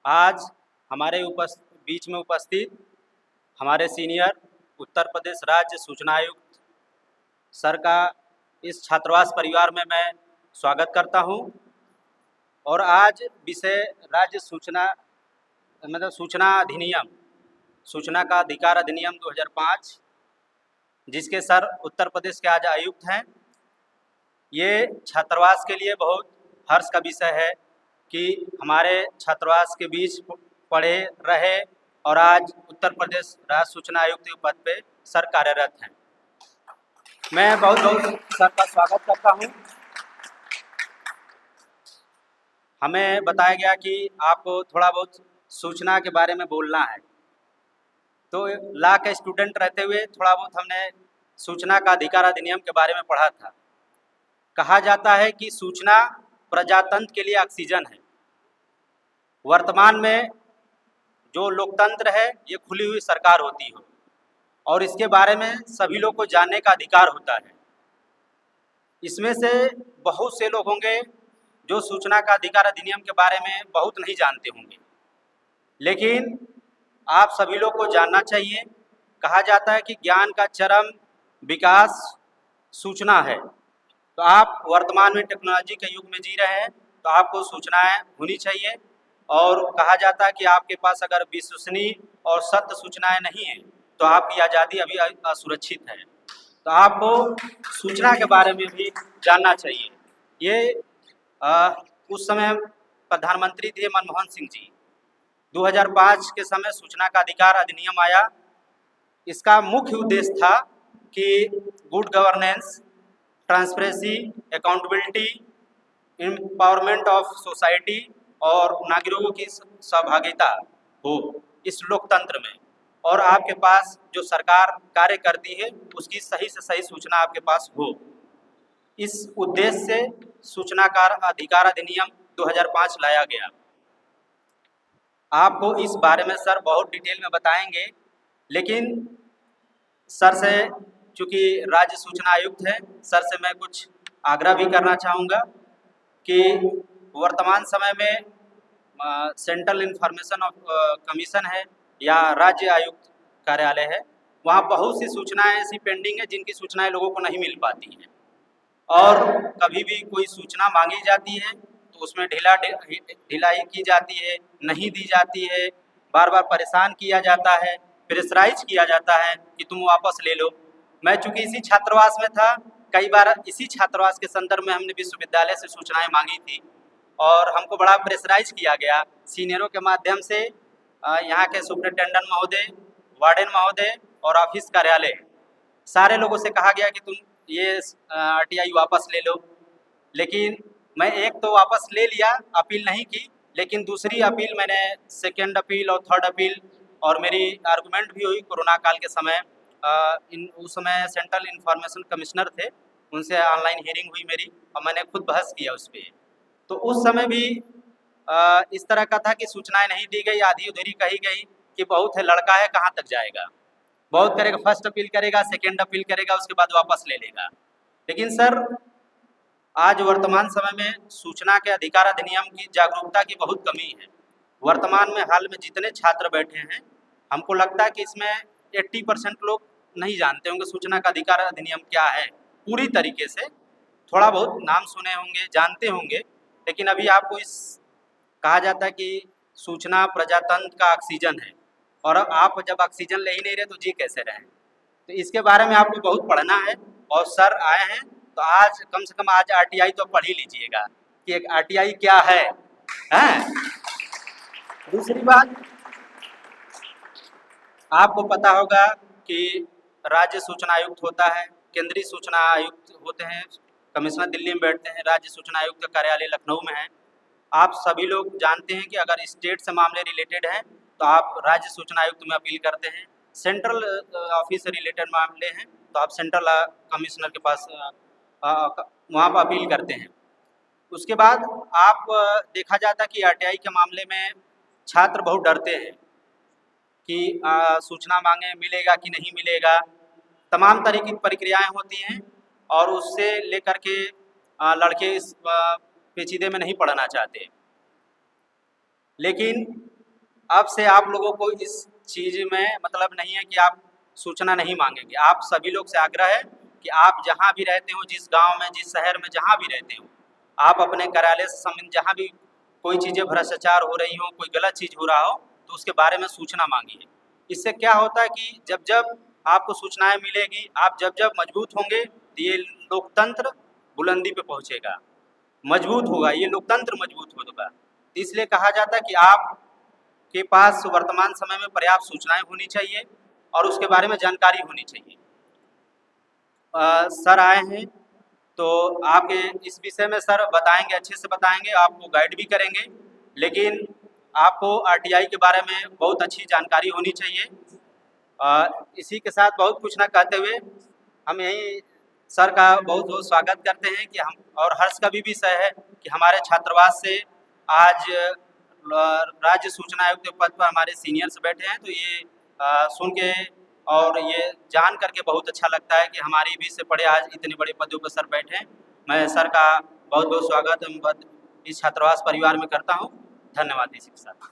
आज हमारे बीच में उपस्थित हमारे सीनियर उत्तर प्रदेश राज्य सूचना आयुक्त सर का इस छात्रावास परिवार में मैं स्वागत करता हूं। और आज विषय राज्य सूचना सूचना अधिनियम, सूचना का अधिकार अधिनियम 2005, जिसके सर उत्तर प्रदेश के आज आयुक्त हैं। ये छात्रावास के लिए बहुत हर्ष का विषय है कि हमारे छात्रावास के बीच पढ़े रहे और आज उत्तर प्रदेश राज्य सूचना आयुक्त के पद पे सर कार्यरत हैं। मैं बहुत बहुत सर का स्वागत करता हूं। हमें बताया गया कि आपको थोड़ा बहुत सूचना के बारे में बोलना है, तो लॉ के स्टूडेंट रहते हुए थोड़ा बहुत हमने सूचना का अधिकार अधिनियम के बारे में पढ़ा था। कहा जाता है कि सूचना प्रजातंत्र के लिए ऑक्सीजन है। वर्तमान में जो लोकतंत्र है ये खुली हुई सरकार होती हो और इसके बारे में सभी लोग को जानने का अधिकार होता है। इसमें से बहुत से लोग होंगे जो सूचना का अधिकार अधिनियम के बारे में बहुत नहीं जानते होंगे, लेकिन आप सभी लोग को जानना चाहिए। कहा जाता है कि ज्ञान का चरम विकास सूचना है। तो आप वर्तमान में टेक्नोलॉजी के युग में जी रहे हैं, तो आपको सूचनाएं होनी चाहिए। और कहा जाता है कि आपके पास अगर विश्वसनीय और सत्य सूचनाएं नहीं हैं तो आपकी आज़ादी अभी असुरक्षित है। तो आपको सूचना के बारे में भी जानना चाहिए। ये उस समय प्रधानमंत्री थे मनमोहन सिंह जी। 2005 के समय सूचना का अधिकार अधिनियम आया। इसका मुख्य उद्देश्य था कि good governance, transparency, accountability, empowerment of society और नागरिकों की सहभागिता हो इस लोकतंत्र में, और आपके पास जो सरकार कार्य करती है उसकी सही से सही सूचना आपके पास हो। इस उद्देश्य से सूचना का अधिकार अधिनियम 2005 लाया गया। आपको इस बारे में सर बहुत डिटेल में बताएंगे, लेकिन सर से चूँकि राज्य सूचना आयुक्त है, सर से मैं कुछ आग्रह भी करना चाहूँगा कि वर्तमान समय में सेंट्रल इंफॉर्मेशन कमीशन है या राज्य आयुक्त कार्यालय है, वहाँ बहुत सी सूचनाएं ऐसी पेंडिंग है जिनकी सूचनाएं लोगों को नहीं मिल पाती हैं। और कभी भी कोई सूचना मांगी जाती है तो उसमें ढिलाई की जाती है, नहीं दी जाती है, बार बार परेशान किया जाता है, प्रेशराइज किया जाता है कि तुम वापस ले लो। मैं चूँकि इसी छात्रावास में था, कई बार इसी छात्रावास के संदर्भ में हमने विश्वविद्यालय से सूचनाएं मांगी थी और हमको बड़ा प्रेशराइज किया गया सीनियरों के माध्यम से। यहाँ के सुपरिटेंडेंट महोदय, वार्डन महोदय और ऑफिस कार्यालय, सारे लोगों से कहा गया कि तुम ये RTI वापस ले लो। लेकिन मैं एक तो वापस ले लिया, अपील नहीं की, लेकिन दूसरी अपील मैंने सेकेंड अपील और थर्ड अपील, और मेरी आर्गूमेंट भी हुई कोरोना काल के समय। उस समय सेंट्रल इंफॉर्मेशन कमिश्नर थे, उनसे ऑनलाइन हियरिंग हुई मेरी और मैंने खुद बहस किया उस पर। तो उस समय भी इस तरह का था कि सूचनाएं नहीं दी गई, आधी अधूरी कही गई कि बहुत है, लड़का है, कहाँ तक जाएगा, बहुत करेगा, फर्स्ट अपील करेगा, सेकेंड अपील करेगा, उसके बाद वापस ले लेगा। लेकिन सर आज वर्तमान समय में सूचना के अधिकार अधिनियम की जागरूकता की बहुत कमी है। वर्तमान में हाल में जितने छात्र बैठे हैं, हमको लगता है कि इसमें 80% लोग नहीं जानते होंगे सूचना का अधिकार अधिनियम क्या है पूरी तरीके से। थोड़ा बहुत नाम सुने होंगे, जानते होंगे, लेकिन अभी आपको इस कहा जाता है कि सूचना प्रजातंत्र का ऑक्सीजन है, और आप जब ऑक्सीजन ले ही नहीं रहे तो जी कैसे रहें। तो इसके बारे में आपको बहुत पढ़ना है और सर आए हैं तो आज कम से कम आज RTI तो पढ़ ही लीजिएगा कि एक RTI क्या है, हैं? दूसरी बात, आपको पता होगा कि राज्य सूचना आयुक्त होता है, केंद्रीय सूचना आयुक्त होते हैं, कमिश्नर दिल्ली में बैठते हैं, राज्य सूचना आयुक्त का कार्यालय लखनऊ में है। आप सभी लोग जानते हैं कि अगर स्टेट से मामले रिलेटेड हैं तो आप राज्य सूचना आयुक्त में अपील करते हैं, सेंट्रल ऑफिस से रिलेटेड मामले हैं तो आप सेंट्रल कमिश्नर के पास वहाँ पर अपील करते हैं। उसके बाद आप देखा जाता कि RTI के मामले में छात्र बहुत डरते हैं कि सूचना मांगे मिलेगा कि नहीं मिलेगा। तमाम तरह की प्रक्रियाएं होती हैं और उससे लेकर के लड़के इस पेचीदे में नहीं पढ़ना चाहते। लेकिन अब से आप लोगों को इस चीज़ में मतलब नहीं है कि आप सूचना नहीं मांगेंगे। आप सभी लोग से आग्रह है कि आप जहाँ भी रहते हो, जिस गांव में, जिस शहर में, जहाँ भी रहते हो, आप अपने कार्यालय से संबंधित जहाँ भी कोई चीज़ें भ्रष्टाचार हो रही हो, कोई गलत चीज़ हो रहा हो, तो उसके बारे में सूचना मांगिए। इससे क्या होता है कि जब जब आपको सूचनाएं मिलेगी, आप जब जब मजबूत होंगे, तो ये लोकतंत्र बुलंदी पे पहुंचेगा, मजबूत होगा, ये लोकतंत्र मजबूत होगा। इसलिए कहा जाता है कि आप के पास वर्तमान समय में पर्याप्त सूचनाएं होनी चाहिए और उसके बारे में जानकारी होनी चाहिए। सर आए हैं तो आपके इस विषय में सर बताएंगे, अच्छे से बताएंगे, आपको गाइड भी करेंगे, लेकिन आपको आरटीआई के बारे में बहुत अच्छी जानकारी होनी चाहिए। इसी के साथ बहुत कुछ ना कहते हुए हम यही सर का बहुत बहुत स्वागत करते हैं कि हम, और हर्ष का भी विषय है कि हमारे छात्रावास से आज राज्य सूचना आयुक्त के पद पर हमारे सीनियर्स बैठे हैं, तो ये सुन के और ये जान करके बहुत अच्छा लगता है कि हमारी भी से पढ़े आज इतने बड़े पदों पर सर बैठे हैं। मैं सर का बहुत बहुत स्वागत इस छात्रावास परिवार में करता हूँ। धन्यवाद इसी के साथ।